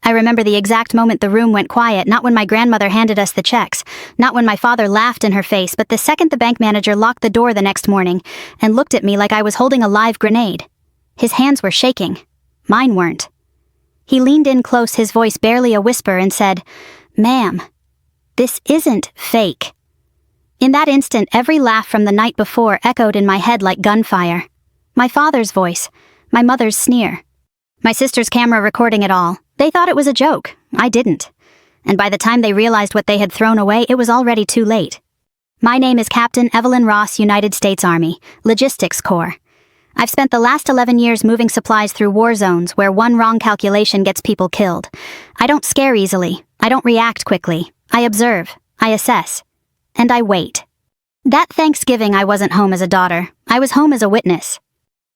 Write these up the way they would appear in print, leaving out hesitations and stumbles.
I remember the exact moment the room went quiet, not when my grandmother handed us the checks, not when my father laughed in her face, but the second the bank manager locked the door the next morning and looked at me like I was holding a live grenade. His hands were shaking. Mine weren't. He leaned in close, his voice barely a whisper, and said, "Ma'am, this isn't fake." In that instant, every laugh from the night before echoed in my head like gunfire. My father's voice, my mother's sneer, my sister's camera recording it all. They thought it was a joke. I didn't. And by the time they realized what they had thrown away, it was already too late. My name is Captain Evelyn Ross, United States Army, Logistics Corps. I've spent the last 11 years moving supplies through war zones where one wrong calculation gets people killed. I don't scare easily. I don't react quickly. I observe. I assess. And I wait. That Thanksgiving, I wasn't home as a daughter. I was home as a witness.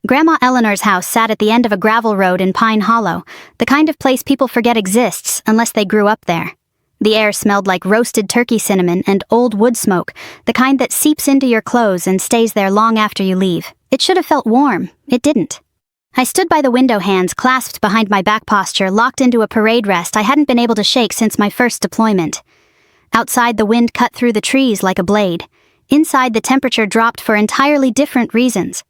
Grandma Eleanor's house sat at the end of a gravel road in Pine Hollow, the kind of place people forget exists unless they grew up there. The air smelled like roasted turkey cinnamon and old wood smoke, the kind that seeps into your clothes and stays there long after you leave. It should have felt warm. It didn't. I stood by the window, hands clasped behind my back posture, locked into a parade rest I hadn't been able to shake since my first deployment. Outside, the wind cut through the trees like a blade. Inside, the temperature dropped for entirely different reasons.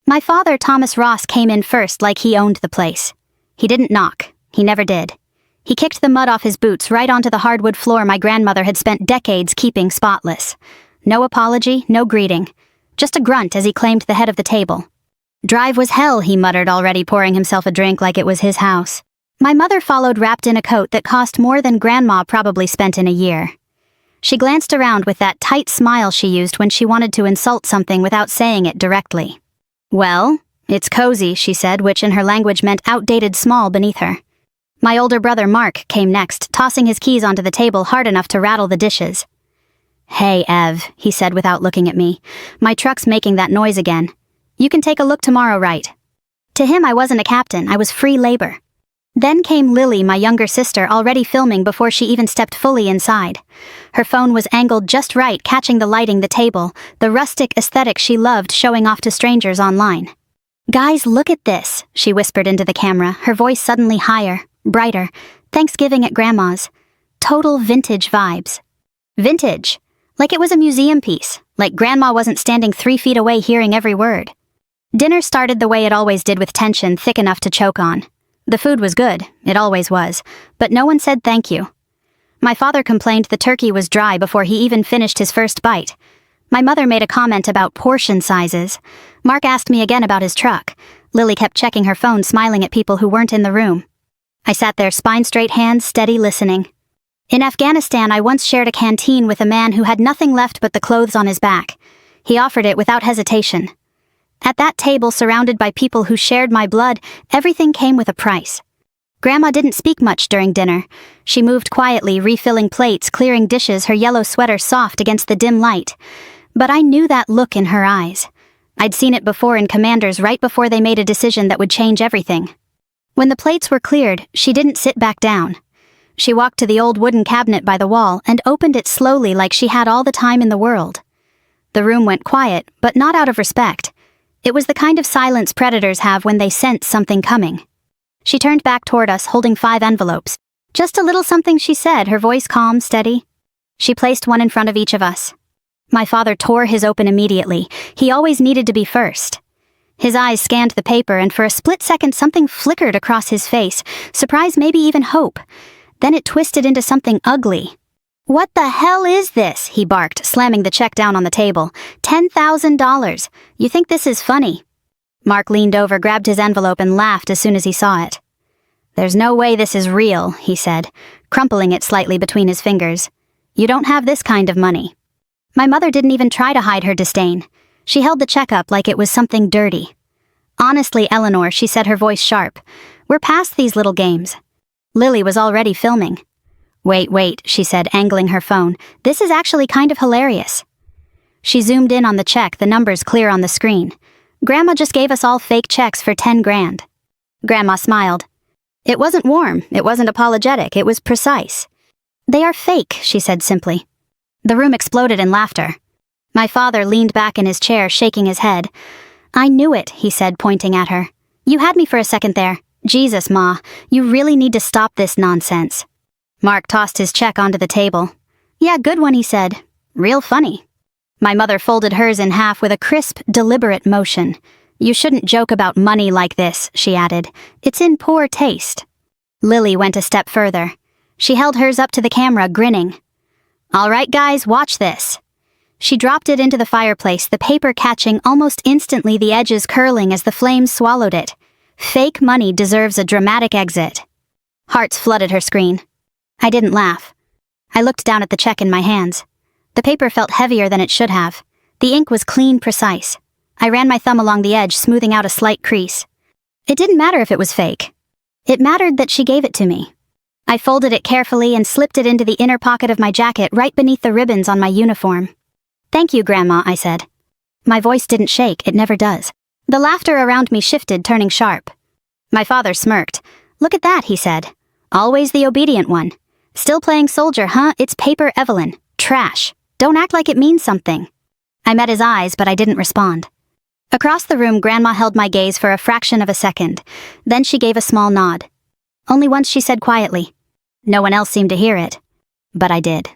My father, Thomas Ross, came in first like he owned the place. He didn't knock. He never did. He kicked the mud off his boots right onto the hardwood floor my grandmother had spent decades keeping spotless. No apology, no greeting. Just a grunt as he claimed the head of the table. "Drive was hell," he muttered, already pouring himself a drink like it was his house. My mother followed, wrapped in a coat that cost more than Grandma probably spent in a year. She glanced around with that tight smile she used when she wanted to insult something without saying it directly. "Well, it's cozy," she said, which in her language meant outdated small beneath her. My older brother Mark came next, tossing his keys onto the table hard enough to rattle the dishes. "Hey, Ev," he said without looking at me. "My truck's making that noise again. You can take a look tomorrow, right?" To him, I wasn't a captain, I was free labor. Then came Lily, my younger sister, already filming before she even stepped fully inside. Her phone was angled just right, catching the lighting, the table, the rustic aesthetic she loved showing off to strangers online. "Guys, look at this," she whispered into the camera, her voice suddenly higher, brighter. "Thanksgiving at Grandma's. Total vintage vibes." Vintage. Like it was a museum piece, like Grandma wasn't standing 3 feet away hearing every word. Dinner started the way it always did, with tension thick enough to choke on. The food was good, it always was, but no one said thank you. My father complained the turkey was dry before he even finished his first bite. My mother made a comment about portion sizes. Mark asked me again about his truck. Lily kept checking her phone, smiling at people who weren't in the room. I sat there, spine straight, hands steady, listening. In Afghanistan, I once shared a canteen with a man who had nothing left but the clothes on his back. He offered it without hesitation. At that table, surrounded by people who shared my blood, everything came with a price. Grandma didn't speak much during dinner. She moved quietly, refilling plates, clearing dishes, her yellow sweater soft against the dim light. But I knew that look in her eyes. I'd seen it before in commanders right before they made a decision that would change everything. When the plates were cleared, she didn't sit back down. She walked to the old wooden cabinet by the wall and opened it slowly like she had all the time in the world. The room went quiet, but not out of respect. It was the kind of silence predators have when they sense something coming. She turned back toward us, holding 5 envelopes. "Just a little something," she said, her voice calm, steady. She placed one in front of each of us. My father tore his open immediately. He always needed to be first. His eyes scanned the paper, and for a split second something flickered across his face, surprise, maybe even hope. Then it twisted into something ugly. "What the hell is this?" he barked, slamming the check down on the table. $10,000. You think this is funny?" Mark leaned over, grabbed his envelope, and laughed as soon as he saw it. "There's no way this is real," he said, crumpling it slightly between his fingers. "You don't have this kind of money." My mother didn't even try to hide her disdain. She held the check up like it was something dirty. "Honestly, Eleanor," she said, her voice sharp, "we're past these little games." Lily was already filming. Wait, she said, angling her phone. "This is actually kind of hilarious." She zoomed in on the check, the numbers clear on the screen. Grandma just gave us all fake checks for 10 grand. Grandma smiled. It wasn't warm, it wasn't apologetic, it was precise. "They are fake," she said simply. The room exploded in laughter. My father leaned back in his chair, shaking his head. "I knew it," he said, pointing at her. "You had me for a second there. Jesus, Ma, you really need to stop this nonsense. Mark tossed his check onto the table. Yeah, good one, he said. Real funny. My mother folded hers in half with a crisp, deliberate motion. You shouldn't joke about money like this, she added. It's in poor taste. Lily went a step further. She held hers up to the camera, grinning. All right, guys, watch this. She dropped it into the fireplace, the paper catching almost instantly, the edges curling as the flames swallowed it. Fake money deserves a dramatic exit. Hearts flooded her screen. I didn't laugh. I looked down at the check in my hands. The paper felt heavier than it should have. The ink was clean, precise. I ran my thumb along the edge, smoothing out a slight crease. It didn't matter if it was fake. It mattered that she gave it to me. I folded it carefully and slipped it into the inner pocket of my jacket right beneath the ribbons on my uniform. Thank you, Grandma, I said. My voice didn't shake, it never does. The laughter around me shifted, turning sharp. My father smirked. Look at that, he said. Always the obedient one. Still playing soldier, huh? It's paper, Evelyn. Trash. Don't act like it means something. I met his eyes, but I didn't respond. Across the room, Grandma held my gaze for a fraction of a second. Then she gave a small nod. Only once she said quietly. No one else seemed to hear it. But I did.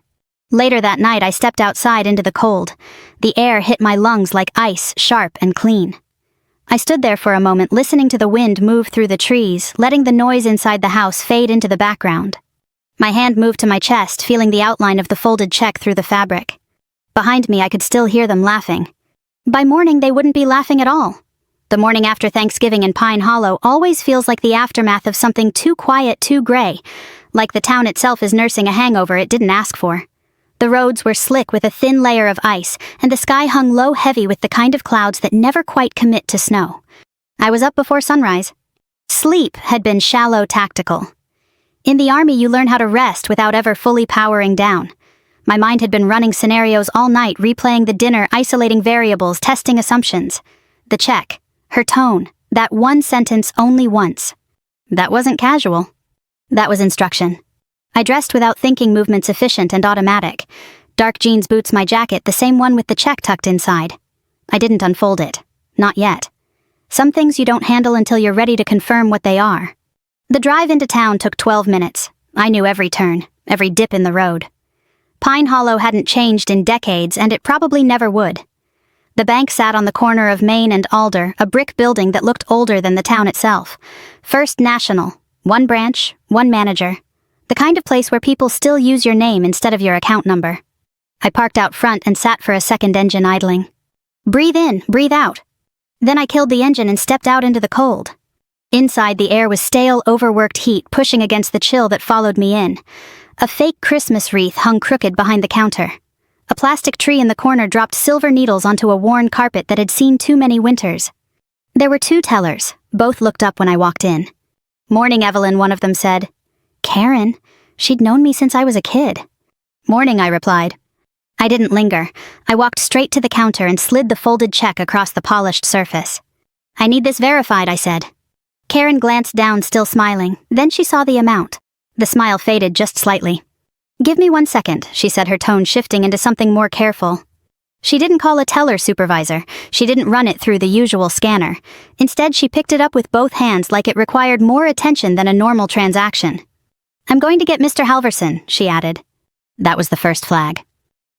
Later that night, I stepped outside into the cold. The air hit my lungs like ice, sharp and clean. I stood there for a moment, listening to the wind move through the trees, letting the noise inside the house fade into the background. My hand moved to my chest, feeling the outline of the folded check through the fabric. Behind me, I could still hear them laughing. By morning, they wouldn't be laughing at all. The morning after Thanksgiving in Pine Hollow always feels like the aftermath of something too quiet, too gray, like the town itself is nursing a hangover it didn't ask for. The roads were slick with a thin layer of ice, and the sky hung low, heavy with the kind of clouds that never quite commit to snow. I was up before sunrise. Sleep had been shallow, tactical. In the army, you learn how to rest without ever fully powering down. My mind had been running scenarios all night, replaying the dinner, isolating variables, testing assumptions. The check, her tone, that one sentence only once. That wasn't casual. That was instruction. I dressed without thinking, movements efficient and automatic. Dark jeans, boots, my jacket, the same one with the check tucked inside. I didn't unfold it. Not yet. Some things you don't handle until you're ready to confirm what they are. The drive into town took 12 minutes. I knew every turn, every dip in the road. Pine Hollow hadn't changed in decades, and it probably never would. The bank sat on the corner of Main and Alder, a brick building that looked older than the town itself. First National, one branch, one manager. The kind of place where people still use your name instead of your account number. I parked out front and sat for a second, engine idling. Breathe in, breathe out. Then I killed the engine and stepped out into the cold. Inside, the air was stale, overworked heat pushing against the chill that followed me in. A fake Christmas wreath hung crooked behind the counter. A plastic tree in the corner dropped silver needles onto a worn carpet that had seen too many winters. There were two tellers. Both looked up when I walked in. Morning, Evelyn, one of them said. Karen? She'd known me since I was a kid. Morning, I replied. I didn't linger. I walked straight to the counter and slid the folded check across the polished surface. I need this verified, I said. Karen glanced down, still smiling. Then she saw the amount. The smile faded just slightly. Give me 1 second, she said, her tone shifting into something more careful. She didn't call a teller supervisor. She didn't run it through the usual scanner. Instead, she picked it up with both hands like it required more attention than a normal transaction. I'm going to get Mr. Halverson, she added. That was the first flag.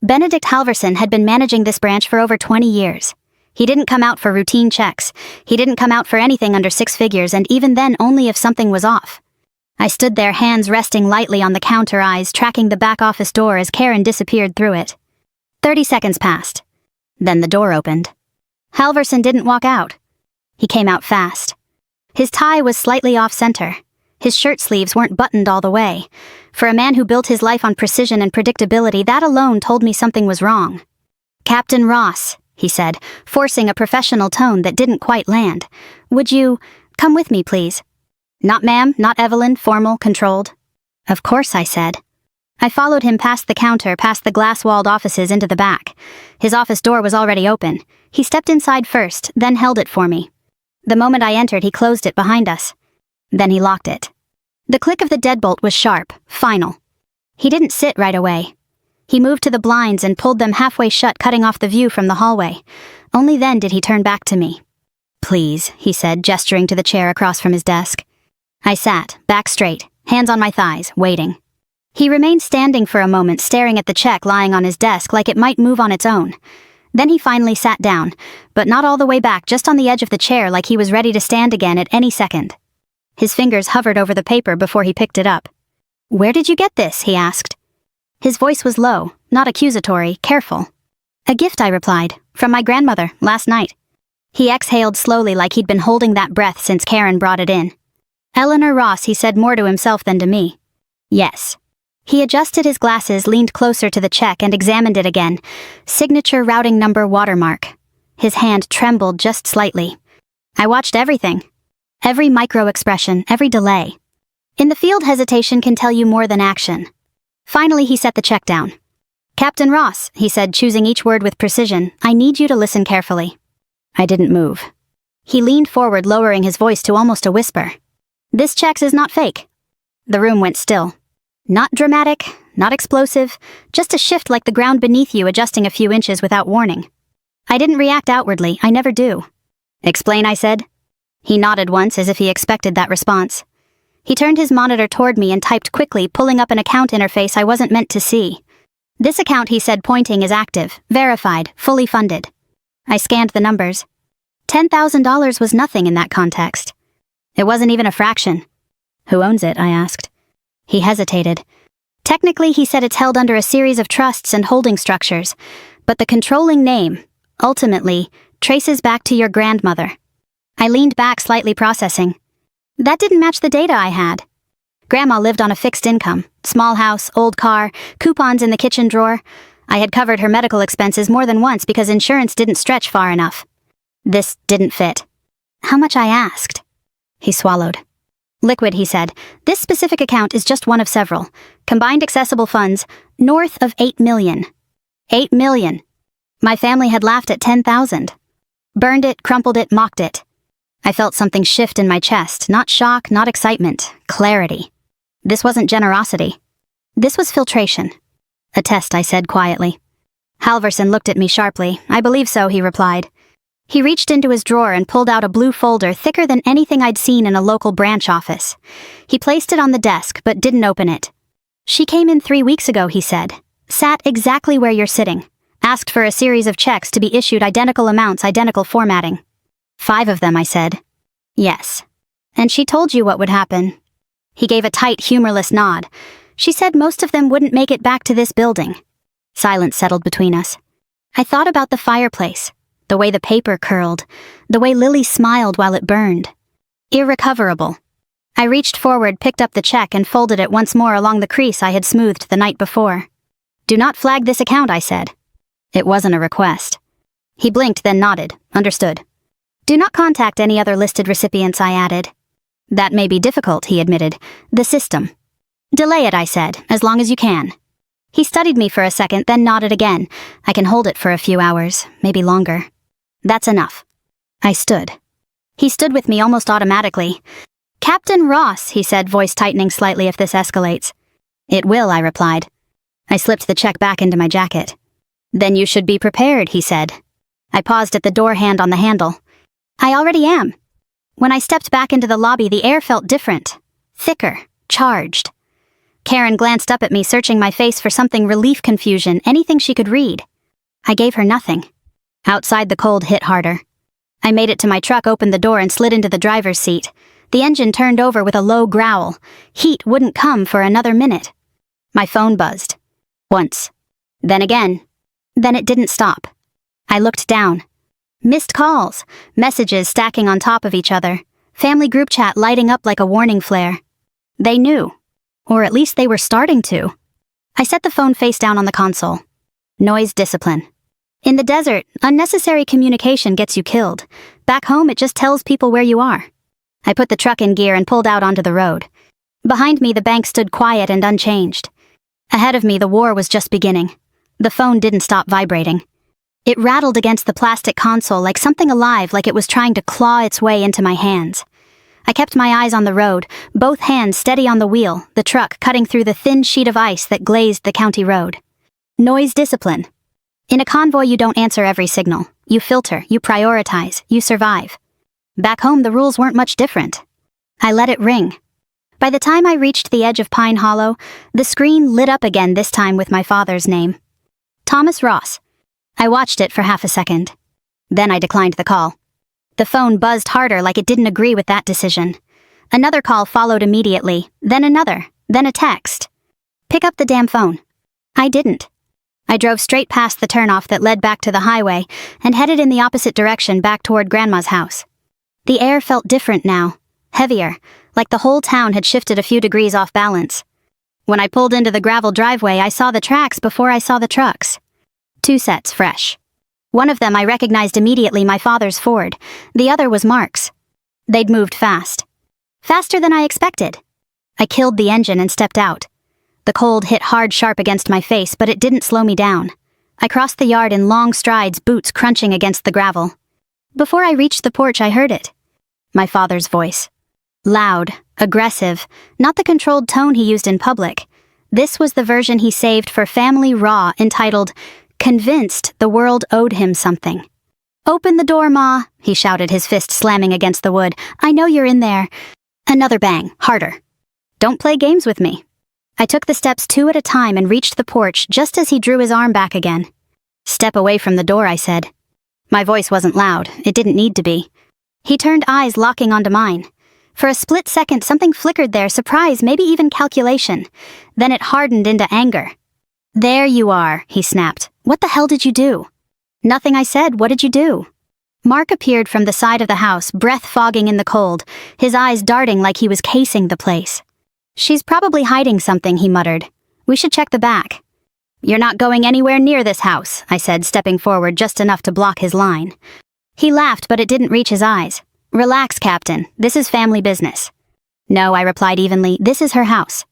Benedict Halverson had been managing this branch for over 20 years. He didn't come out for routine checks. He didn't come out for anything under 6 figures, and even then only if something was off. I stood there, hands resting lightly on the counter, eyes tracking the back office door as Karen disappeared through it. 30 seconds passed. Then the door opened. Halverson didn't walk out. He came out fast. His tie was slightly off-center. His shirt sleeves weren't buttoned all the way. For a man who built his life on precision and predictability, that alone told me something was wrong. Captain Ross, he said, forcing a professional tone that didn't quite land. Would you come with me, please? Not ma'am, not Evelyn, formal, controlled. Of course, I said. I followed him past the counter, past the glass-walled offices into the back. His office door was already open. He stepped inside first, then held it for me. The moment I entered, he closed it behind us. Then he locked it. The click of the deadbolt was sharp, final. He didn't sit right away. He moved to the blinds and pulled them halfway shut, cutting off the view from the hallway. Only then did he turn back to me. Please, he said, gesturing to the chair across from his desk. I sat, back straight, hands on my thighs, waiting. He remained standing for a moment, staring at the check lying on his desk like it might move on its own. Then he finally sat down, but not all the way back, just on the edge of the chair like he was ready to stand again at any second. His fingers hovered over the paper before he picked it up. "Where did you get this?" he asked. His voice was low, not accusatory, careful. "A gift," I replied, "from my grandmother, last night." He exhaled slowly like he'd been holding that breath since Karen brought it in. "Eleanor Ross," he said more to himself than to me. "Yes." He adjusted his glasses, leaned closer to the check, and examined it again. Signature routing number watermark. His hand trembled just slightly. I watched everything. Every micro-expression, every delay. In the field, hesitation can tell you more than action. Finally, he set the check down. "Captain Ross," he said, choosing each word with precision, "I need you to listen carefully." I didn't move. He leaned forward, lowering his voice to almost a whisper. "This check is not fake." The room went still. Not dramatic, not explosive, just a shift like the ground beneath you adjusting a few inches without warning. I didn't react outwardly, I never do. "Explain," I said. He nodded once as if he expected that response. He turned his monitor toward me and typed quickly, pulling up an account interface I wasn't meant to see. "This account," he said, pointing, "is active, verified, fully funded." I scanned the numbers. $10,000 was nothing in that context. It wasn't even a fraction. "Who owns it?" I asked. He hesitated. "Technically," he said, "it's held under a series of trusts and holding structures, but the controlling name, ultimately, traces back to your grandmother." I leaned back, slightly processing. That didn't match the data I had. Grandma lived on a fixed income, small house, old car, coupons in the kitchen drawer. I had covered her medical expenses more than once because insurance didn't stretch far enough. This didn't fit. "How much?" I asked. He swallowed. "Liquid," he said. "This specific account is just one of several. Combined accessible funds, north of 8 million. 8 million. My family had laughed at 10,000. Burned it, crumpled it, mocked it. I felt something shift in my chest, not shock, not excitement, clarity. This wasn't generosity. This was filtration. "A test," I said quietly. Halverson looked at me sharply. "I believe so," he replied. He reached into his drawer and pulled out a blue folder thicker than anything I'd seen in a local branch office. He placed it on the desk, but didn't open it. "She came in 3 weeks ago," he said. "Sat exactly where you're sitting. Asked for a series of checks to be issued, identical amounts, identical formatting." 5 of them, I said. "Yes." "And she told you what would happen." He gave a tight, humorless nod. "She said most of them wouldn't make it back to this building." Silence settled between us. I thought about the fireplace. The way the paper curled, the way Lily smiled while it burned. Irrecoverable. I reached forward, picked up the check, and folded it once more along the crease I had smoothed the night before. "Do not flag this account," I said. It wasn't a request. He blinked, then nodded. "Understood." "Do not contact any other listed recipients," I added. "That may be difficult," he admitted. "The system." "Delay it," I said, "as long as you can." He studied me for a second, then nodded again. "I can hold it for a few hours, maybe longer." "That's enough." I stood. He stood with me almost automatically. "Captain Ross," he said, voice tightening slightly, "if this escalates." "It will," I replied. I slipped the check back into my jacket. "Then you should be prepared," he said. I paused at the door, hand on the handle. "I already am." When I stepped back into the lobby, the air felt different. Thicker, charged. Karen glanced up at me, searching my face for something, relief, confusion, anything she could read. I gave her nothing. Outside, the cold hit harder. I made it to my truck, opened the door, and slid into the driver's seat. The engine turned over with a low growl. Heat wouldn't come for another minute. My phone buzzed. Once. Then again. Then it didn't stop. I looked down. Missed calls, messages stacking on top of each other, family group chat lighting up like a warning flare. They knew. Or at least they were starting to. I set the phone face down on the console. Noise discipline. In the desert, unnecessary communication gets you killed. Back home, it just tells people where you are. I put the truck in gear and pulled out onto the road. Behind me, the bank stood quiet and unchanged. Ahead of me, the war was just beginning. The phone didn't stop vibrating. It rattled against the plastic console like something alive, like it was trying to claw its way into my hands. I kept my eyes on the road, both hands steady on the wheel, the truck cutting through the thin sheet of ice that glazed the county road. Noise discipline. In a convoy, you don't answer every signal. You filter, you prioritize, you survive. Back home, the rules weren't much different. I let it ring. By the time I reached the edge of Pine Hollow, the screen lit up again, this time with my father's name. Thomas Ross. I watched it for half a second. Then I declined the call. The phone buzzed harder, like it didn't agree with that decision. Another call followed immediately, then another, then a text. Pick up the damn phone. I didn't. I drove straight past the turnoff that led back to the highway and headed in the opposite direction back toward Grandma's house. The air felt different now, heavier, like the whole town had shifted a few degrees off balance. When I pulled into the gravel driveway, I saw the tracks before I saw the trucks. 2 sets, fresh. One of them I recognized immediately, my father's Ford. The other was Mark's. They'd moved fast. Faster than I expected. I killed the engine and stepped out. The cold hit hard, sharp against my face, but it didn't slow me down. I crossed the yard in long strides, boots crunching against the gravel. Before I reached the porch, I heard it. My father's voice. Loud, aggressive, not the controlled tone he used in public. This was the version he saved for Family Raw, entitled, "Convinced the World Owed Him Something." "Open the door, Ma," he shouted, his fist slamming against the wood. "I know you're in there." Another bang, harder. "Don't play games with me." I took the steps 2 at a time and reached the porch just as he drew his arm back again. "Step away from the door," I said. My voice wasn't loud. It didn't need to be. He turned, eyes locking onto mine. For a split second, something flickered there, surprise, maybe even calculation. Then it hardened into anger. "There you are," he snapped. "What the hell did you do?" "Nothing," I said. "What did you do?" Mark appeared from the side of the house, breath fogging in the cold, his eyes darting like he was casing the place. "She's probably hiding something," he muttered. "We should check the back." "You're not going anywhere near this house," I said, stepping forward just enough to block his line. He laughed, but it didn't reach his eyes. "Relax, Captain. This is family business." "No," I replied evenly. "This is her house."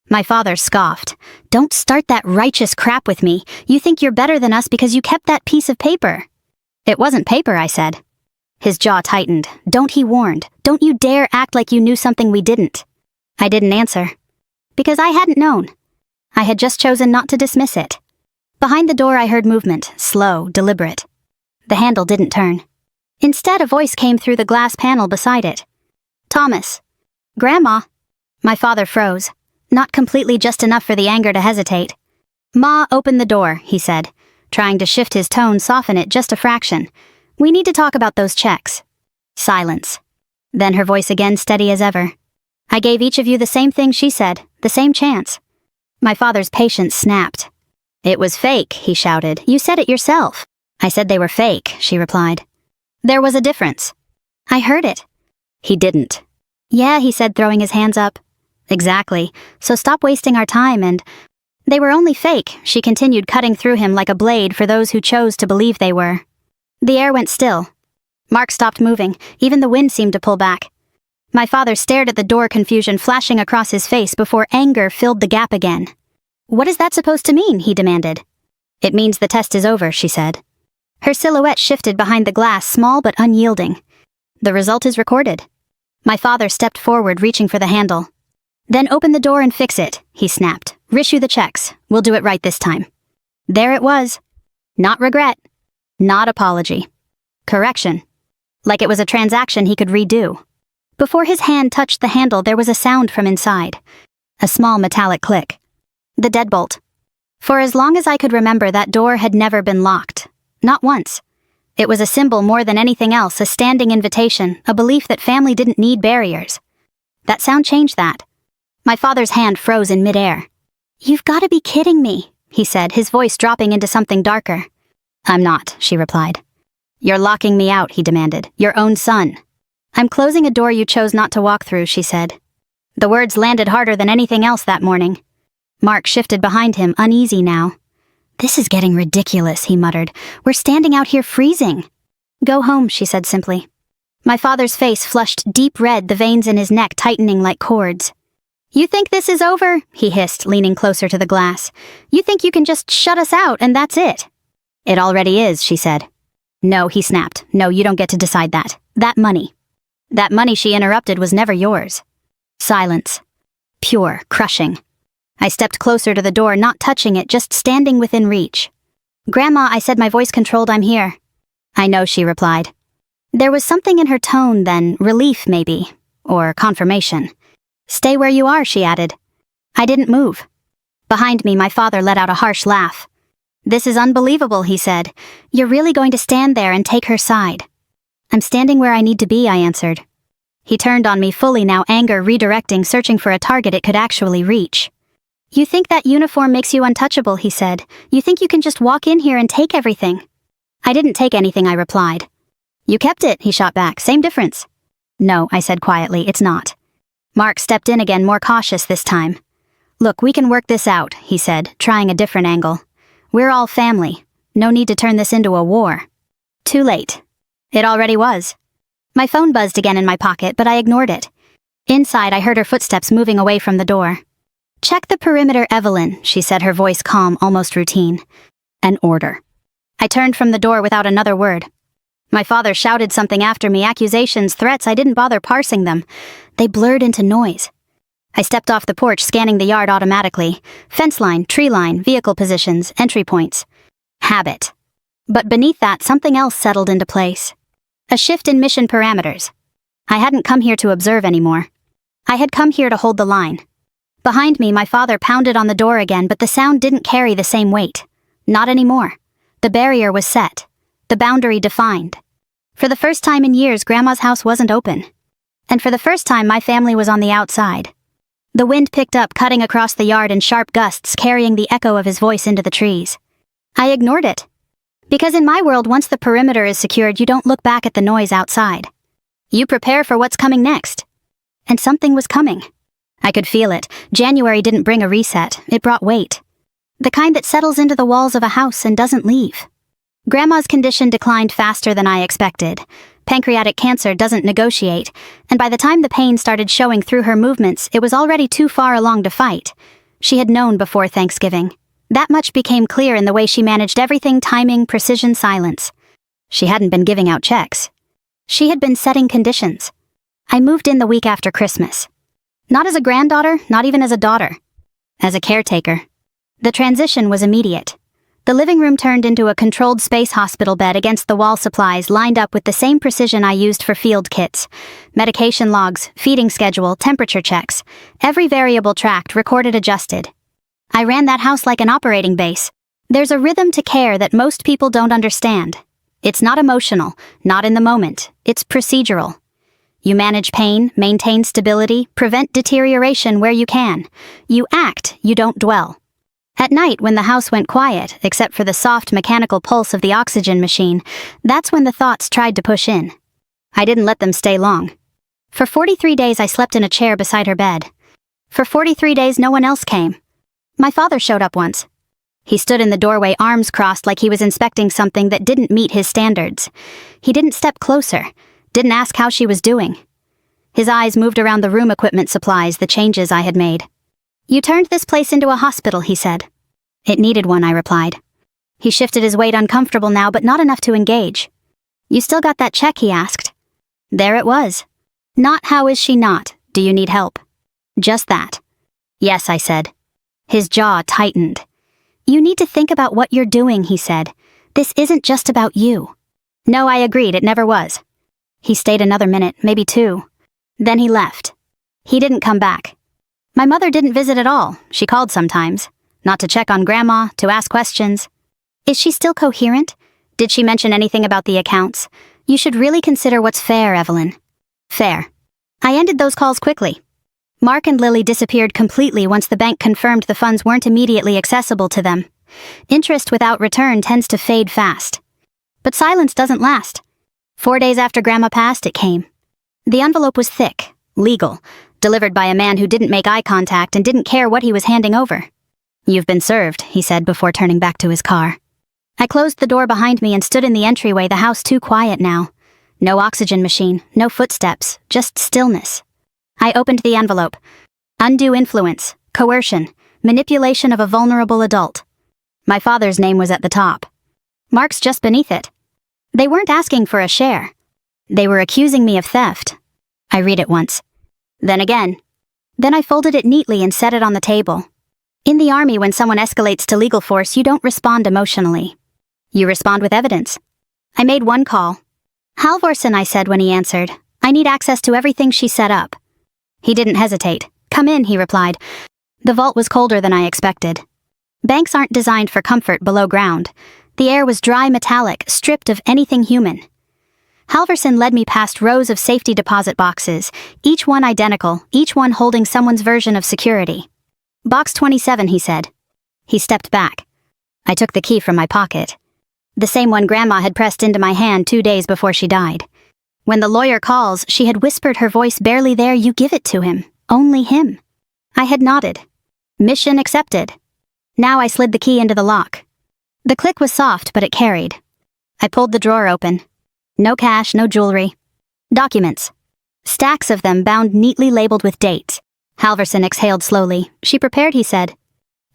My father scoffed. "Don't start that righteous crap with me. You think you're better than us because you kept that piece of paper." "It wasn't paper," I said. His jaw tightened. "Don't," he warned. "Don't you dare act like you knew something we didn't." I didn't answer. Because I hadn't known. I had just chosen not to dismiss it. Behind the door I heard movement, slow, deliberate. The handle didn't turn. Instead, a voice came through the glass panel beside it. "Thomas." "Grandma." My father froze. Not completely, just enough for the anger to hesitate. "Ma, open the door," he said, trying to shift his tone, soften it just a fraction. "We need to talk about those checks." Silence. Then her voice again, steady as ever. "I gave each of you the same thing," she said, "the same chance." My father's patience snapped. "It was fake," he shouted. "You said it yourself." "I said they were fake," she replied. "There was a difference." "I heard it." "He didn't." "Yeah," he said, throwing his hands up. "Exactly. So stop wasting our time and—" "They were only fake," she continued, cutting through him like a blade for those who chose to believe they were. The air went still. Mark stopped moving. Even the wind seemed to pull back. My father stared at the door, confusion flashing across his face before anger filled the gap again. "What is that supposed to mean?" he demanded. "It means the test is over," she said. Her silhouette shifted behind the glass, small but unyielding. "The result is recorded." My father stepped forward, reaching for the handle. "Then open the door and fix it," he snapped. "Issue the checks. We'll do it right this time." There it was. Not regret. Not apology. Correction. Like it was a transaction he could redo. Before his hand touched the handle, there was a sound from inside. A small metallic click. The deadbolt. For as long as I could remember, that door had never been locked. Not once. It was a symbol more than anything else, a standing invitation, a belief that family didn't need barriers. That sound changed that. My father's hand froze in midair. "You've got to be kidding me," he said, his voice dropping into something darker. "I'm not," she replied. "You're locking me out," he demanded. "Your own son." "I'm closing a door you chose not to walk through," she said. The words landed harder than anything else that morning. Mark shifted behind him, uneasy now. "This is getting ridiculous," he muttered. "We're standing out here freezing." "Go home," she said simply. My father's face flushed deep red, the veins in his neck tightening like cords. "You think this is over?" he hissed, leaning closer to the glass. "You think you can just shut us out and that's it?" "It already is," she said. "No," he snapped. "No, you don't get to decide that. That money." "That money," she interrupted, "was never yours." Silence. Pure, crushing. I stepped closer to the door, not touching it, just standing within reach. "Grandma," I said, my voice controlled, "I'm here." "I know," she replied. There was something in her tone then, relief maybe, or confirmation. Stay where you are, she added. I didn't move. Behind me, my father let out a harsh laugh. This is unbelievable, he said. You're really going to stand there and take her side? I'm standing where I need to be, I answered. He turned on me fully now, anger redirecting, searching for a target it could actually reach. You think that uniform makes you untouchable, he said. You think you can just walk in here and take everything? I didn't take anything, I replied. You kept it, he shot back. Same difference. No, I said quietly, it's not. Mark stepped in again, more cautious this time. Look, we can work this out, he said, trying a different angle. We're all family. No need to turn this into a war. Too late. It already was. My phone buzzed again in my pocket, but I ignored it. Inside, I heard her footsteps moving away from the door. Check the perimeter, Evelyn, she said, her voice calm, almost routine. An order. I turned from the door without another word. My father shouted something after me, accusations, threats. I didn't bother parsing them. They blurred into noise. I stepped off the porch, scanning the yard automatically. Fence line, tree line, vehicle positions, entry points. Habit. But beneath that, something else settled into place. A shift in mission parameters. I hadn't come here to observe anymore. I had come here to hold the line. Behind me, my father pounded on the door again, but the sound didn't carry the same weight. Not anymore. The barrier was set. The boundary defined. For the first time in years, Grandma's house wasn't open. And for the first time, my family was on the outside. The wind picked up, cutting across the yard in sharp gusts, carrying the echo of his voice into the trees. I ignored it. Because in my world, once the perimeter is secured, you don't look back at the noise outside. You prepare for what's coming next. And something was coming. I could feel it. January didn't bring a reset. It brought weight. The kind that settles into the walls of a house and doesn't leave. Grandma's condition declined faster than I expected. Pancreatic cancer doesn't negotiate, and by the time the pain started showing through her movements, it was already too far along to fight. She had known before Thanksgiving. That much became clear in the way she managed everything: timing, precision, silence. She hadn't been giving out checks. She had been setting conditions. I moved in the week after Christmas. Not as a granddaughter, not even as a daughter. As a caretaker. The transition was immediate. The living room turned into a controlled space hospital bed against the wall, supplies lined up with the same precision I used for field kits. Medication logs, feeding schedule, temperature checks. Every variable tracked, recorded, adjusted. I ran that house like an operating base. There's a rhythm to care that most people don't understand. It's not emotional, not in the moment. It's procedural. You manage pain, maintain stability, prevent deterioration where you can. You act, you don't dwell. At night, when the house went quiet, except for the soft mechanical pulse of the oxygen machine, that's when the thoughts tried to push in. I didn't let them stay long. For 43 days I slept in a chair beside her bed. For 43 days no one else came. My father showed up once. He stood in the doorway, arms crossed, like he was inspecting something that didn't meet his standards. He didn't step closer, didn't ask how she was doing. His eyes moved around the room, equipment, supplies, the changes I had made. You turned this place into a hospital, he said. It needed one, I replied. He shifted his weight, uncomfortable now, but not enough to engage. You still got that check, he asked. There it was. Not how is she not, do you need help? Just that. Yes, I said. His jaw tightened. You need to think about what you're doing, he said. This isn't just about you. No, I agreed, it never was. He stayed another minute, maybe 2. Then he left. He didn't come back. My mother didn't visit at all. She called sometimes. Not to check on Grandma, to ask questions. Is she still coherent? Did she mention anything about the accounts? You should really consider what's fair, Evelyn. Fair. I ended those calls quickly. Mark and Lily disappeared completely once the bank confirmed the funds weren't immediately accessible to them. Interest without return tends to fade fast. But silence doesn't last. 4 days after Grandma passed, it came. The envelope was thick, legal, delivered by a man who didn't make eye contact and didn't care what he was handing over. You've been served, he said before turning back to his car. I closed the door behind me and stood in the entryway, the house too quiet now. No oxygen machine, no footsteps, just stillness. I opened the envelope. Undue influence, coercion, manipulation of a vulnerable adult. My father's name was at the top. Mark's just beneath it. They weren't asking for a share. They were accusing me of theft. I read it once. Then again. Then I folded it neatly and set it on the table. In the army, when someone escalates to legal force, you don't respond emotionally. You respond with evidence. I made one call. Halvorsen, I said when he answered. I need access to everything she set up. He didn't hesitate. "Come in," he replied. The vault was colder than I expected. Banks aren't designed for comfort below ground. The air was dry metallic, stripped of anything human. Halverson led me past rows of safety deposit boxes, each one identical, each one holding someone's version of security. "Box 27, he said. He stepped back. I took the key from my pocket. The same one Grandma had pressed into my hand 2 days before she died. When the lawyer calls, she had whispered, her voice barely there, "You give it to him. Only him." I had nodded. Mission accepted. Now I slid the key into the lock. The click was soft, but it carried. I pulled the drawer open. No cash, no jewelry. Documents. Stacks of them bound neatly labeled with dates. Halverson exhaled slowly. "She prepared," he said.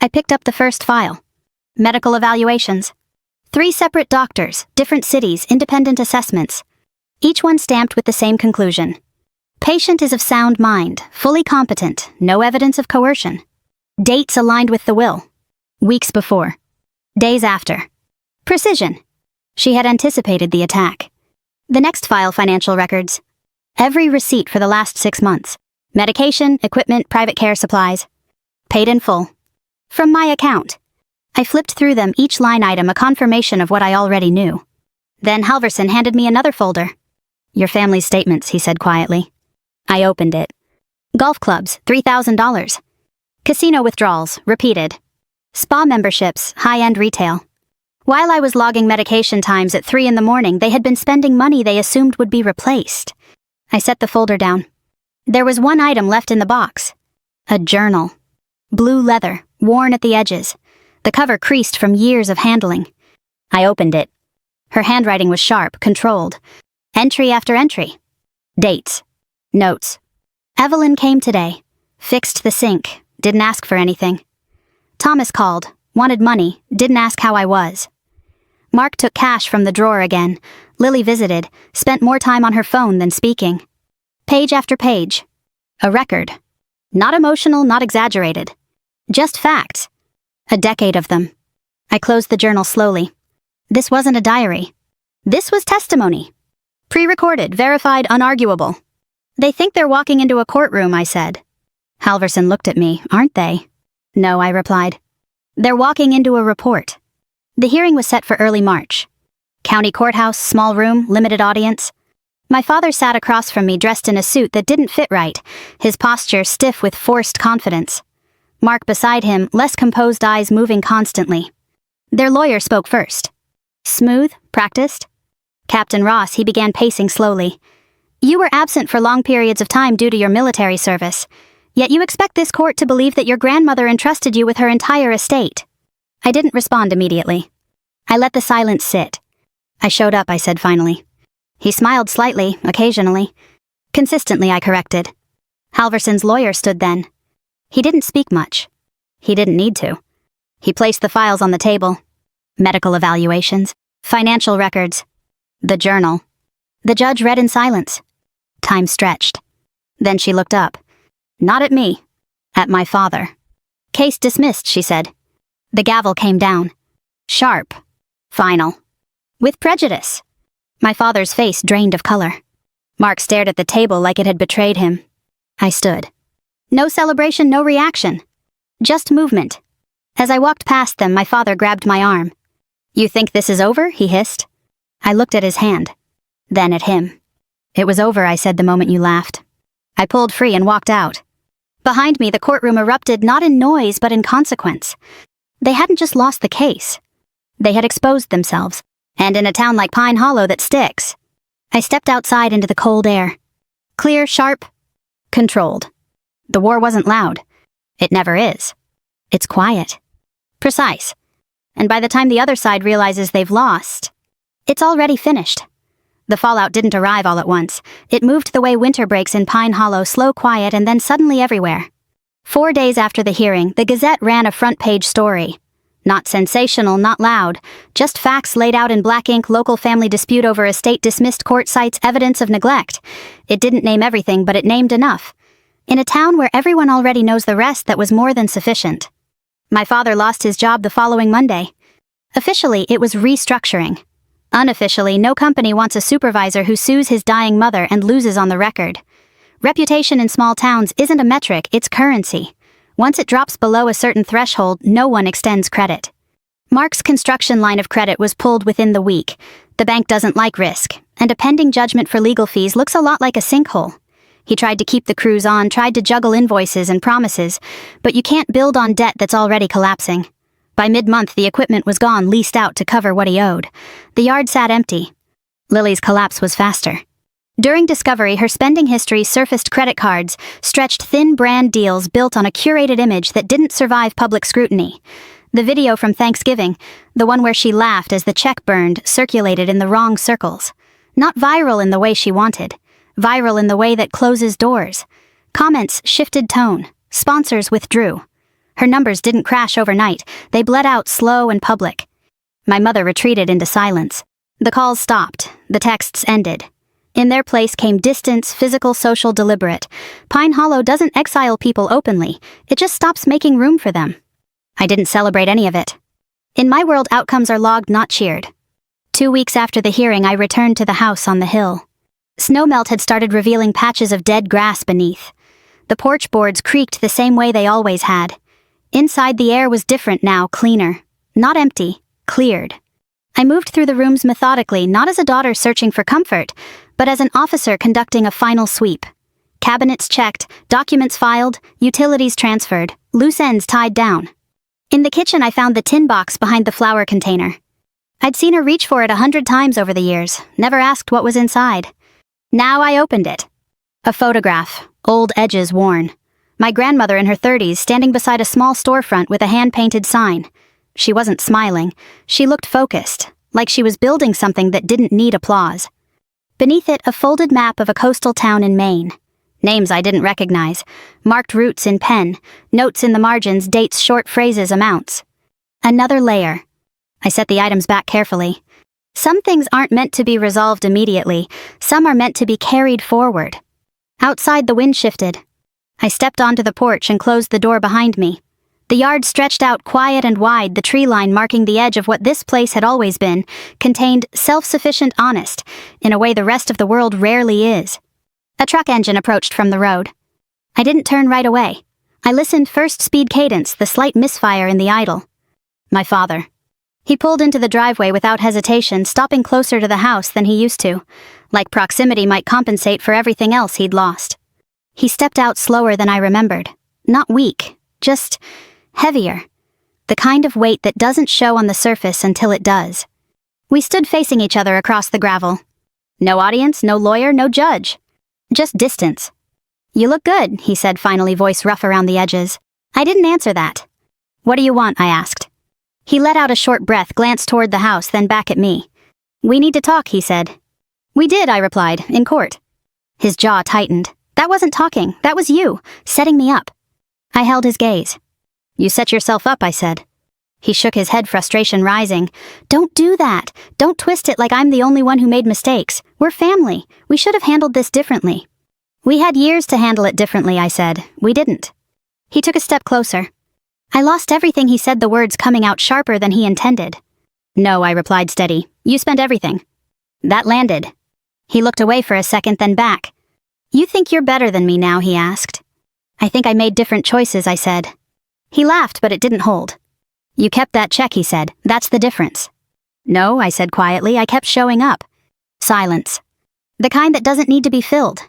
I picked up the first file. Medical evaluations. 3 separate doctors, different cities, independent assessments. Each one stamped with the same conclusion. Patient is of sound mind, fully competent, no evidence of coercion. Dates aligned with the will. Weeks before. Days after. Precision. She had anticipated the attack. The next file, financial records. Every receipt for the last 6 months. Medication, equipment, private care supplies. Paid in full. From my account. I flipped through them, each line item a confirmation of what I already knew. Then Halverson handed me another folder. "Your family's statements," he said quietly. I opened it. Golf clubs, $3,000. Casino withdrawals, repeated. Spa memberships, high-end retail. While I was logging medication times at 3 in the morning, they had been spending money they assumed would be replaced. I set the folder down. There was one item left in the box. A journal. Blue leather, worn at the edges. The cover creased from years of handling. I opened it. Her handwriting was sharp, controlled. Entry after entry. Dates. Notes. Evelyn came today. Fixed the sink. Didn't ask for anything. Thomas called. Wanted money. Didn't ask how I was. Mark took cash from the drawer again. Lily visited. Spent more time on her phone than speaking. Page after page. A record. Not emotional, not exaggerated. Just facts. A decade of them. I closed the journal slowly. This wasn't a diary. This was testimony. Pre-recorded, verified, unarguable. They think they're walking into a courtroom, I said. Halverson looked at me. Aren't they? No, I replied. They're walking into a report. The hearing was set for early March. County courthouse, small room, limited audience. My father sat across from me dressed in a suit that didn't fit right, his posture stiff with forced confidence. Mark beside him, less composed, eyes moving constantly. Their lawyer spoke first. Smooth, practiced. Captain Ross, he began pacing slowly. You were absent for long periods of time due to your military service, yet you expect this court to believe that your grandmother entrusted you with her entire estate. I didn't respond immediately. I let the silence sit. I showed up, I said finally. He smiled slightly, occasionally. Consistently, I corrected. Halverson's lawyer stood then. He didn't speak much. He didn't need to. He placed the files on the table. Medical evaluations, financial records, the journal. The judge read in silence. Time stretched. Then she looked up. Not at me. At my father. Case dismissed, she said. The gavel came down. Sharp. Final. With prejudice. My father's face drained of color. Mark stared at the table like it had betrayed him. I stood. No celebration, no reaction. Just movement. As I walked past them, my father grabbed my arm. You think this is over? He hissed. I looked at his hand. Then at him. It was over, I said the moment you laughed. I pulled free and walked out. Behind me, the courtroom erupted not in noise but in consequence. They hadn't just lost the case. They had exposed themselves, and in a town like Pine Hollow that sticks. I stepped outside into the cold air. Clear, sharp, controlled. The war wasn't loud. It never is. It's quiet. Precise. And by the time the other side realizes they've lost, it's already finished. The fallout didn't arrive all at once. It moved the way winter breaks in Pine Hollow, slow, quiet, and then suddenly everywhere. 4 days after the hearing, the Gazette ran a front-page story. Not sensational, not loud, just facts laid out in black ink. Local family dispute over estate dismissed, court cites evidence of neglect. It didn't name everything, but it named enough. In a town where everyone already knows the rest, that was more than sufficient. My father lost his job the following Monday. Officially, it was restructuring. Unofficially, no company wants a supervisor who sues his dying mother and loses on the record. Reputation in small towns isn't a metric, it's currency. Once it drops below a certain threshold, no one extends credit. Mark's construction line of credit was pulled within the week. The bank doesn't like risk, and a pending judgment for legal fees looks a lot like a sinkhole. He tried to keep the crews on, tried to juggle invoices and promises, but you can't build on debt that's already collapsing. By mid-month, the equipment was gone, leased out to cover what he owed. The yard sat empty. Lily's collapse was faster. During discovery, her spending history surfaced credit cards, stretched thin brand deals built on a curated image that didn't survive public scrutiny. The video from Thanksgiving, the one where she laughed as the check burned, circulated in the wrong circles. Not viral in the way she wanted. Viral in the way that closes doors. Comments shifted tone. Sponsors withdrew. Her numbers didn't crash overnight. They bled out slow and public. My mother retreated into silence. The calls stopped. The texts ended. In their place came distance, physical, social, deliberate. Pine Hollow doesn't exile people openly. It just stops making room for them. I didn't celebrate any of it. In my world, outcomes are logged, not cheered. 2 weeks after the hearing, I returned to the house on the hill. Snowmelt had started revealing patches of dead grass beneath. The porch boards creaked the same way they always had. Inside, the air was different now, cleaner. Not empty, cleared. I moved through the rooms methodically, not as a daughter searching for comfort, but as an officer conducting a final sweep. Cabinets checked, documents filed, utilities transferred, loose ends tied down. In the kitchen, I found the tin box behind the flour container. I'd seen her reach for it 100 times over the years, never asked what was inside. Now I opened it. A photograph, old edges worn. My grandmother in her 30s standing beside a small storefront with a hand-painted sign. She wasn't smiling. She looked focused, like she was building something that didn't need applause. Beneath it, a folded map of a coastal town in Maine. Names I didn't recognize. Marked routes in pen. Notes in the margins, dates, short phrases, amounts. Another layer. I set the items back carefully. Some things aren't meant to be resolved immediately. Some are meant to be carried forward. Outside, the wind shifted. I stepped onto the porch and closed the door behind me. The yard stretched out quiet and wide, the tree line marking the edge of what this place had always been, contained self-sufficient honest, in a way the rest of the world rarely is. A truck engine approached from the road. I didn't turn right away. I listened, first speed cadence, the slight misfire in the idle. My father. He pulled into the driveway without hesitation, stopping closer to the house than he used to, like proximity might compensate for everything else he'd lost. He stepped out slower than I remembered. Not weak, just heavier. The kind of weight that doesn't show on the surface until it does. We stood facing each other across the gravel. No audience, no lawyer, no judge. Just distance. "You look good," he said, finally, voice rough around the edges. I didn't answer that. "What do you want?" I asked. He let out a short breath, glanced toward the house, then back at me. "We need to talk," he said. "We did," I replied, "in court." His jaw tightened. "That wasn't talking, that was you, setting me up." I held his gaze. "You set yourself up," I said. He shook his head, frustration rising. "Don't do that. Don't twist it like I'm the only one who made mistakes. We're family. We should have handled this differently." "We had years to handle it differently," I said. "We didn't." He took a step closer. I lost everything, he said, the words coming out sharper than he intended. "No," I replied, steady. "You spent everything." That landed. He looked away for a second, then back. "You think you're better than me now?" he asked. "I think I made different choices," I said. He laughed, but it didn't hold. "You kept that check," he said. "That's the difference." "No," I said quietly. "I kept showing up." Silence. The kind that doesn't need to be filled.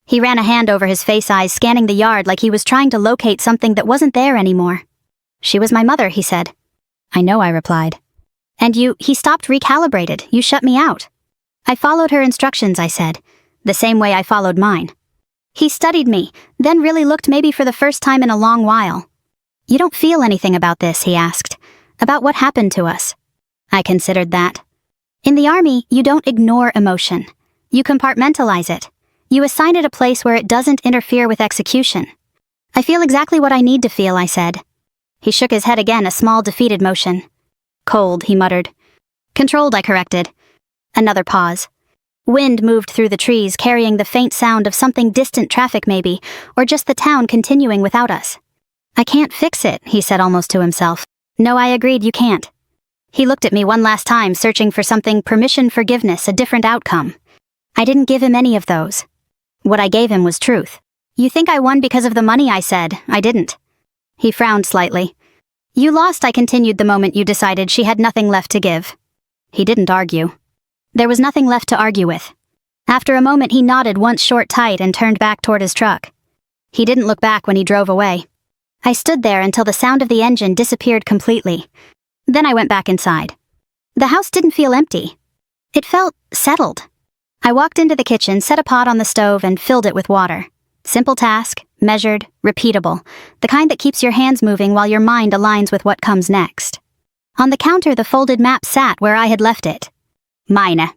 He ran a hand over his face, eyes scanning the yard like he was trying to locate something that wasn't there anymore. "She was my mother," he said. "I know," I replied. "And he stopped, recalibrated. You shut me out." "I followed her instructions," I said, the same way I followed mine. He studied me, then really looked, maybe for the first time in a long while. "You don't feel anything about this?" he asked. "About what happened to us?" I considered that. In the army, you don't ignore emotion. You compartmentalize it. You assign it a place where it doesn't interfere with execution. "I feel exactly what I need to feel," I said. He shook his head again, a small defeated motion. "Cold," he muttered. "Controlled," I corrected. Another pause. Wind moved through the trees, carrying the faint sound of something distant, traffic maybe, or just the town continuing without us. "I can't fix it," he said almost to himself. "No," I agreed, "you can't." He looked at me one last time, searching for something, permission, forgiveness, a different outcome. I didn't give him any of those. What I gave him was truth. You think I won because of the money? I said. I didn't. He frowned slightly. You lost, I continued, the moment you decided she had nothing left to give. He didn't argue. There was nothing left to argue with. After a moment he nodded once short tight and turned back toward his truck. He didn't look back when he drove away. I stood there until the sound of the engine disappeared completely. Then I went back inside. The house didn't feel empty. It felt settled. I walked into the kitchen, set a pot on the stove, and filled it with water. Simple task, measured, repeatable, the kind that keeps your hands moving while your mind aligns with what comes next. On the counter, the folded map sat where I had left it. Mine.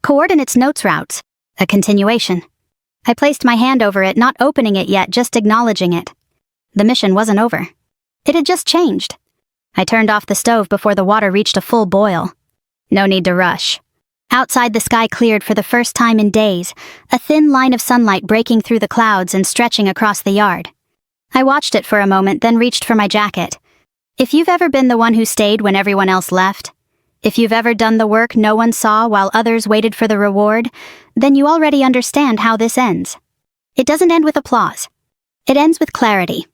Coordinates, notes, routes. A continuation. I placed my hand over it, not opening it yet, just acknowledging it. The mission wasn't over. It had just changed. I turned off the stove before the water reached a full boil. No need to rush. Outside, the sky cleared for the first time in days, a thin line of sunlight breaking through the clouds and stretching across the yard. I watched it for a moment, then reached for my jacket. If you've ever been the one who stayed when everyone else left, if you've ever done the work no one saw while others waited for the reward, then you already understand how this ends. It doesn't end with applause. It ends with clarity.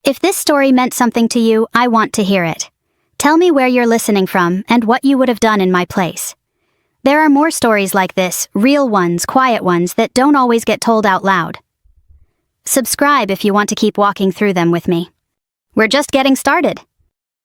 If this story meant something to you, I want to hear it. Tell me where you're listening from and what you would have done in my place. There are more stories like this, real ones, quiet ones that don't always get told out loud. Subscribe if you want to keep walking through them with me. We're just getting started.